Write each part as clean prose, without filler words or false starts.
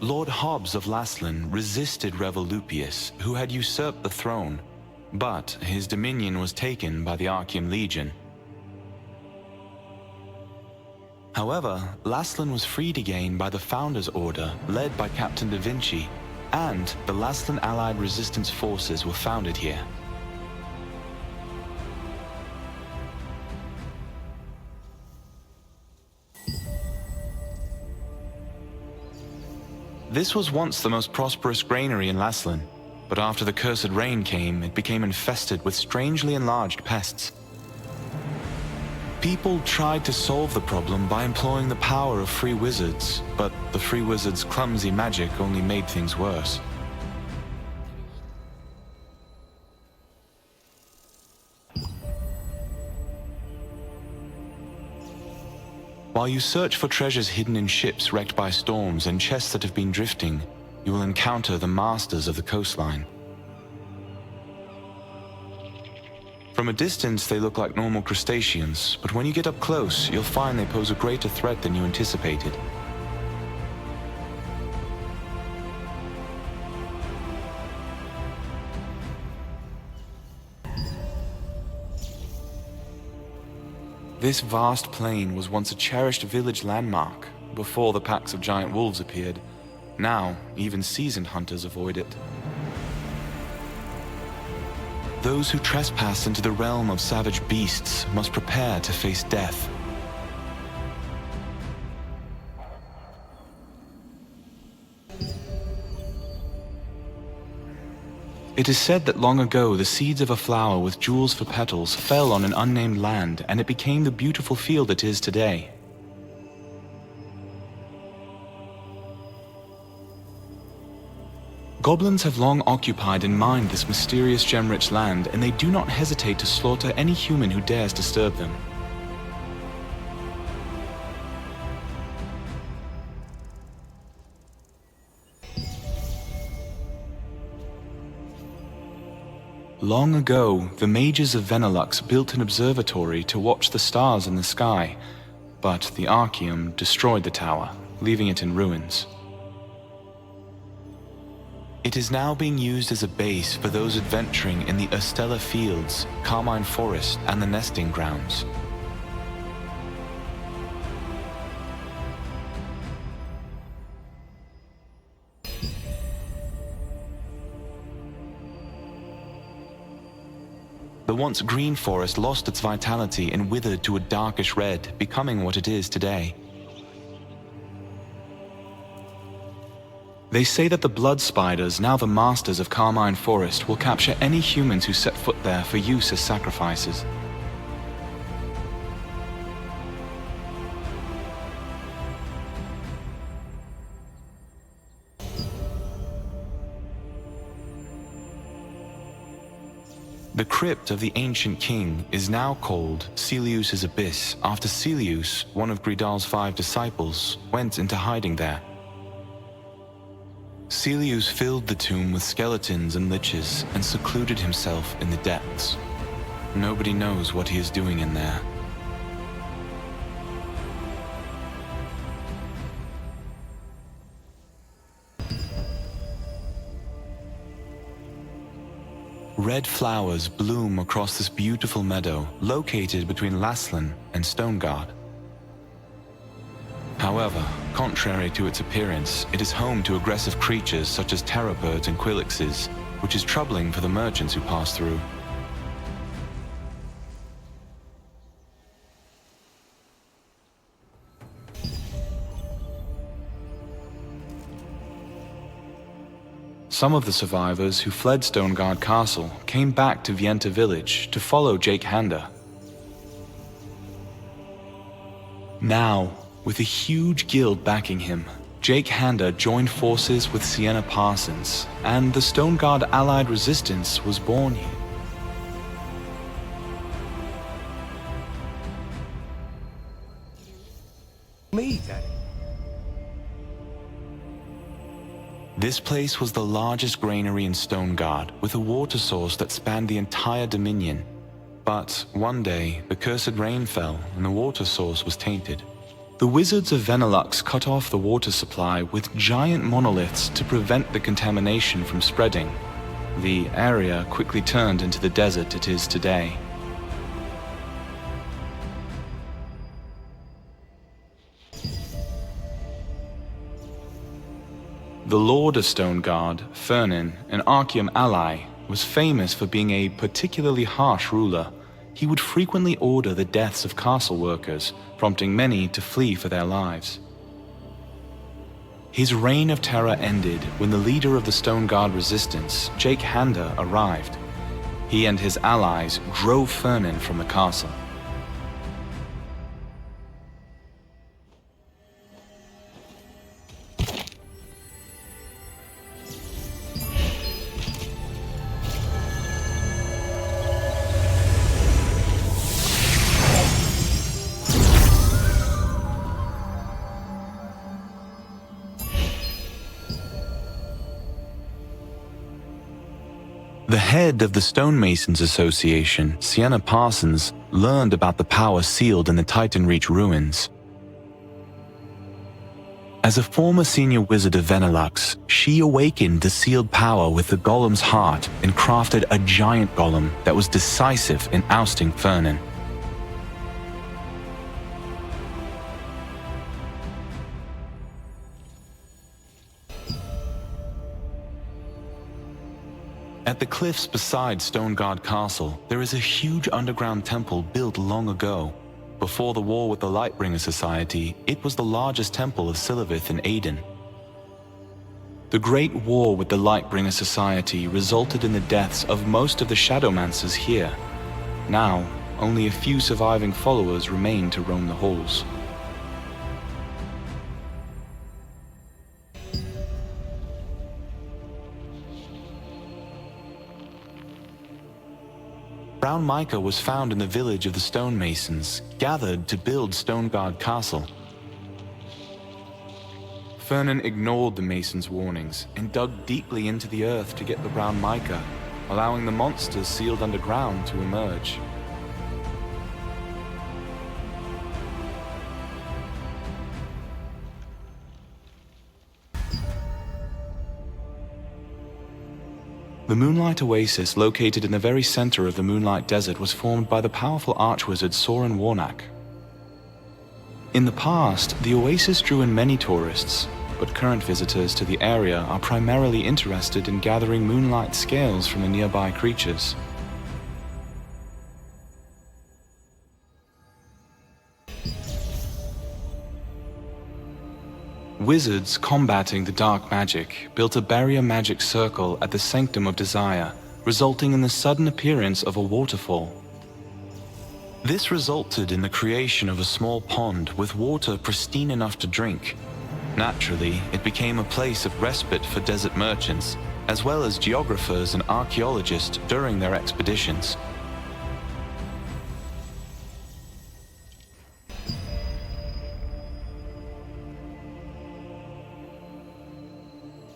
Lord Hobbs of Laslan resisted Revolupius, who had usurped the throne, but his dominion was taken by the Archean Legion. However, Laslan was freed again by the Founders' Order, led by Captain Da Vinci, and the Laslan Allied Resistance Forces were founded here. This was once the most prosperous granary in Laslan, but after the cursed rain came, it became infested with strangely enlarged pests. People tried to solve the problem by employing the power of free wizards, but the free wizards' clumsy magic only made things worse. While you search for treasures hidden in ships wrecked by storms and chests that have been drifting, you will encounter the masters of the coastline. From a distance, they look like normal crustaceans, but when you get up close, you'll find they pose a greater threat than you anticipated. This vast plain was once a cherished village landmark, before the packs of giant wolves appeared. Now, even seasoned hunters avoid it. Those who trespass into the realm of savage beasts must prepare to face death. It is said that long ago the seeds of a flower with jewels for petals fell on an unnamed land, and it became the beautiful field it is today. Goblins have long occupied and mined this mysterious gem-rich land, and they do not hesitate to slaughter any human who dares disturb them. Long ago, the mages of Venelux built an observatory to watch the stars in the sky, but the Archeum destroyed the tower, leaving it in ruins. It is now being used as a base for those adventuring in the Urstella Fields, Carmine Forest, and the nesting grounds. The once green forest lost its vitality and withered to a darkish red, becoming what it is today. They say that the blood spiders, now the masters of Carmine Forest, will capture any humans who set foot there for use as sacrifices. The crypt of the ancient king is now called Celeus's Abyss, after Celeus, one of Gridal's 5 disciples, went into hiding there. Celeus filled the tomb with skeletons and liches and secluded himself in the depths. Nobody knows what he is doing in there. Red flowers bloom across this beautiful meadow, located between Laslan and Stoneguard. However, contrary to its appearance, it is home to aggressive creatures such as terrabirds and quillixes, which is troubling for the merchants who pass through. Some of the survivors who fled Stoneguard Castle came back to Vienta village to follow Jake Handa. Now, with a huge guild backing him, Jake Handa joined forces with Sienna Parsons, and the Stoneguard Allied Resistance was born here. Me, Daddy. This place was the largest granary in Stoneguard, with a water source that spanned the entire Dominion. But one day, the cursed rain fell and the water source was tainted. The wizards of Venelux cut off the water supply with giant monoliths to prevent the contamination from spreading. The area quickly turned into the desert it is today. The Lord of Stoneguard, Fernin, an Archeum ally, was famous for being a particularly harsh ruler. He would frequently order the deaths of castle workers, prompting many to flee for their lives. His reign of terror ended when the leader of the Stoneguard resistance, Jake Handa, arrived. He and his allies drove Fernin from the castle. The head of the Stonemasons Association, Sienna Parsons, learned about the power sealed in the Titan Reach ruins. As a former senior wizard of Venelux, she awakened the sealed power with the golem's heart and crafted a giant golem that was decisive in ousting Fernin. At the cliffs beside Stoneguard Castle, there is a huge underground temple built long ago. Before the war with the Lightbringer Society, it was the largest temple of Silivith in Aden. The Great War with the Lightbringer Society resulted in the deaths of most of the Shadowmancers here. Now, only a few surviving followers remain to roam the halls. Brown mica was found in the village of the stonemasons, gathered to build Stoneguard Castle. Fernin ignored the masons' warnings and dug deeply into the earth to get the brown mica, allowing the monsters sealed underground to emerge. The Moonlight Oasis, located in the very center of the Moonlight Desert, was formed by the powerful archwizard Soren Warnak. In the past, the oasis drew in many tourists, but current visitors to the area are primarily interested in gathering moonlight scales from the nearby creatures. Wizards combating the dark magic built a barrier magic circle at the Sanctum of Desire, resulting in the sudden appearance of a waterfall. This resulted in the creation of a small pond with water pristine enough to drink. Naturally, it became a place of respite for desert merchants, as well as geographers and archaeologists during their expeditions.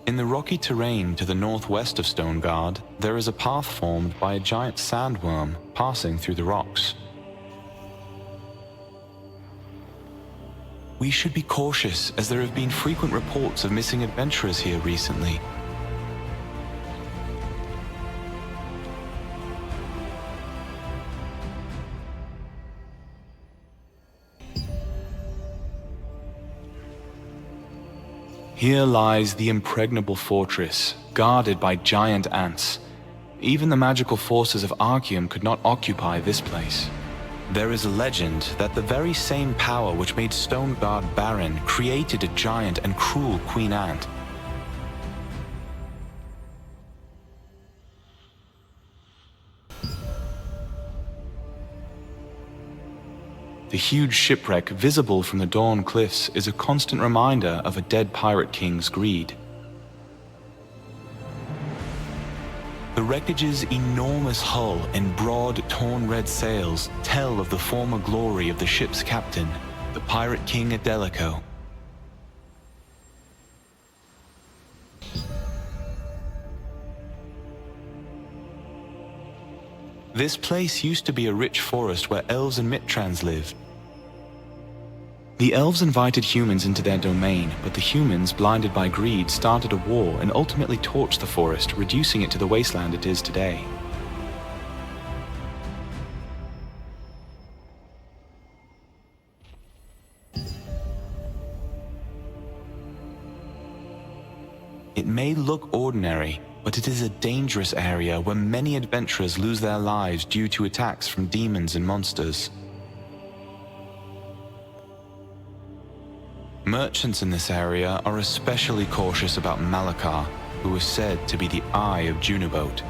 In the rocky terrain to the northwest of Stoneguard, there is a path formed by a giant sandworm passing through the rocks. We should be cautious, as there have been frequent reports of missing adventurers here recently. Here lies the impregnable fortress, guarded by giant ants. Even the magical forces of Archeum could not occupy this place. There is a legend that the very same power which made Stoneguard barren created a giant and cruel queen ant. The huge shipwreck visible from the Dawn Cliffs is a constant reminder of a dead pirate king's greed. The wreckage's enormous hull and broad, torn red sails tell of the former glory of the ship's captain, the pirate king Adelico. This place used to be a rich forest where elves and Mittrans lived. The elves invited humans into their domain, but the humans, blinded by greed, started a war and ultimately torched the forest, reducing it to the wasteland it is today. It may look ordinary, but it is a dangerous area where many adventurers lose their lives due to attacks from demons and monsters. Merchants in this area are especially cautious about Malakar, who is said to be the Eye of Junoboat.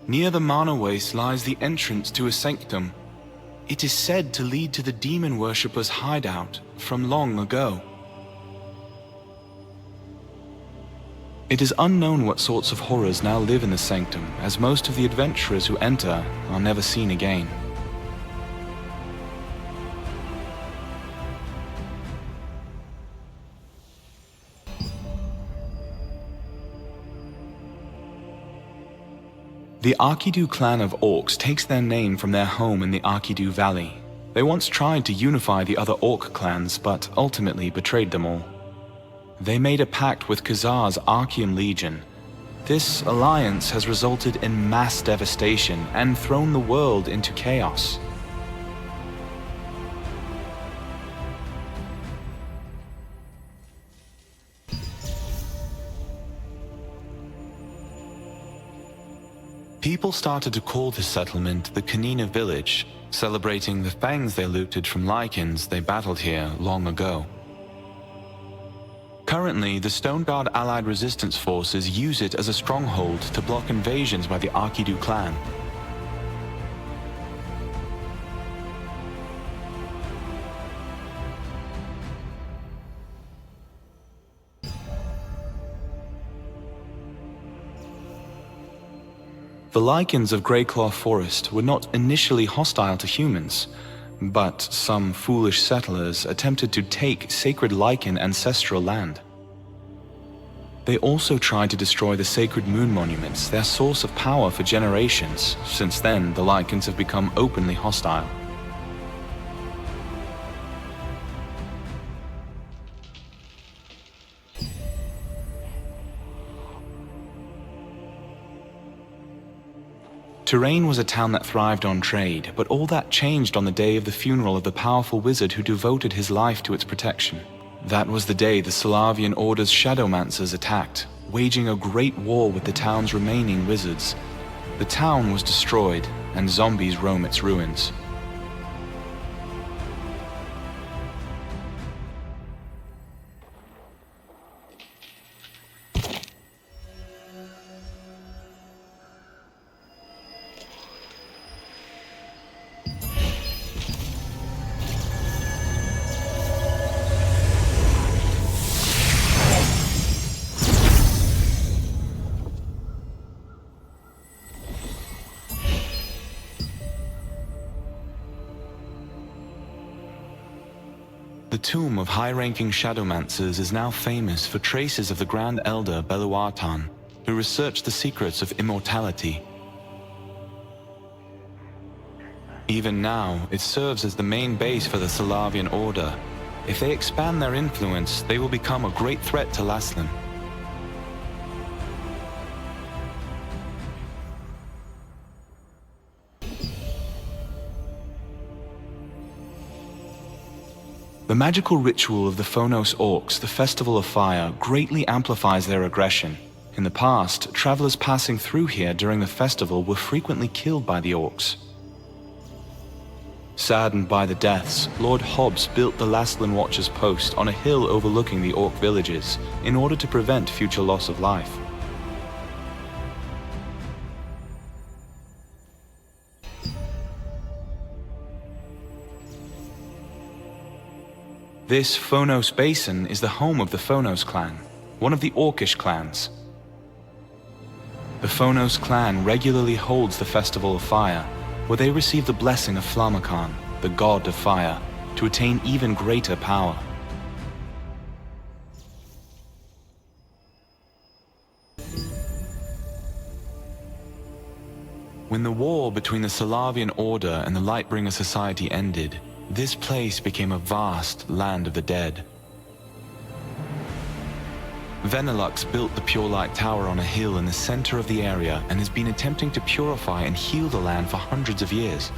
Near the Mana Waste lies the entrance to a sanctum. It is said to lead to the demon worshippers' hideout from long ago. It is unknown what sorts of horrors now live in the sanctum, as most of the adventurers who enter are never seen again. The Arkidu clan of orcs takes their name from their home in the Arkidu Valley. They once tried to unify the other orc clans, but ultimately betrayed them all. They made a pact with Khazar's Archean Legion. This alliance has resulted in mass devastation and thrown the world into chaos. People started to call this settlement the Kanina Village, celebrating the fangs they looted from Lycans they battled here long ago. Currently, the Stone Guard allied resistance forces use it as a stronghold to block invasions by the Arkidu clan. The Lycans of Greyclaw Forest were not initially hostile to humans, but some foolish settlers attempted to take sacred Lycan ancestral land. They also tried to destroy the sacred moon monuments, their source of power for generations. Since then, the Lycans have become openly hostile. Terrain was a town that thrived on trade, but all that changed on the day of the funeral of the powerful wizard who devoted his life to its protection. That was the day the Salavian Order's Shadowmancers attacked, waging a great war with the town's remaining wizards. The town was destroyed, and zombies roam its ruins. The tomb of high-ranking Shadowmancers is now famous for traces of the Grand Elder Beluartan, who researched the secrets of immortality. Even now, it serves as the main base for the Salavian Order. If they expand their influence, they will become a great threat to Laslan. The magical ritual of the Phonos Orcs, the Festival of Fire, greatly amplifies their aggression. In the past, travelers passing through here during the festival were frequently killed by the Orcs. Saddened by the deaths, Lord Hobbs built the Lastland Watcher's post on a hill overlooking the Orc villages in order to prevent future loss of life. This Phonos Basin is the home of the Phonos clan, one of the Orcish clans. The Phonos clan regularly holds the Festival of Fire, where they receive the blessing of Flammakan, the god of fire, to attain even greater power. When the war between the Salavian Order and the Lightbringer Society ended, this place became a vast land of the dead. Venelux built the Pure Light Tower on a hill in the center of the area and has been attempting to purify and heal the land for hundreds of years.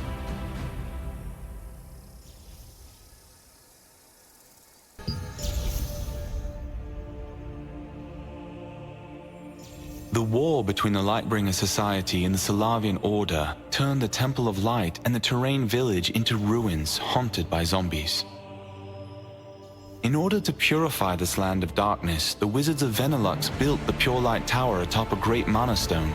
The war between the Lightbringer Society and the Salavian Order turned the Temple of Light and the Terrain Village into ruins haunted by zombies. In order to purify this land of darkness, the Wizards of Venelux built the Pure Light Tower atop a great mana stone.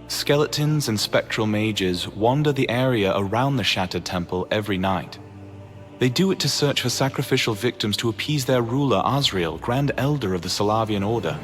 Skeletons and spectral mages wander the area around the Shattered Temple every night. They do it to search for sacrificial victims to appease their ruler Azrael, Grand Elder of the Salavian Order.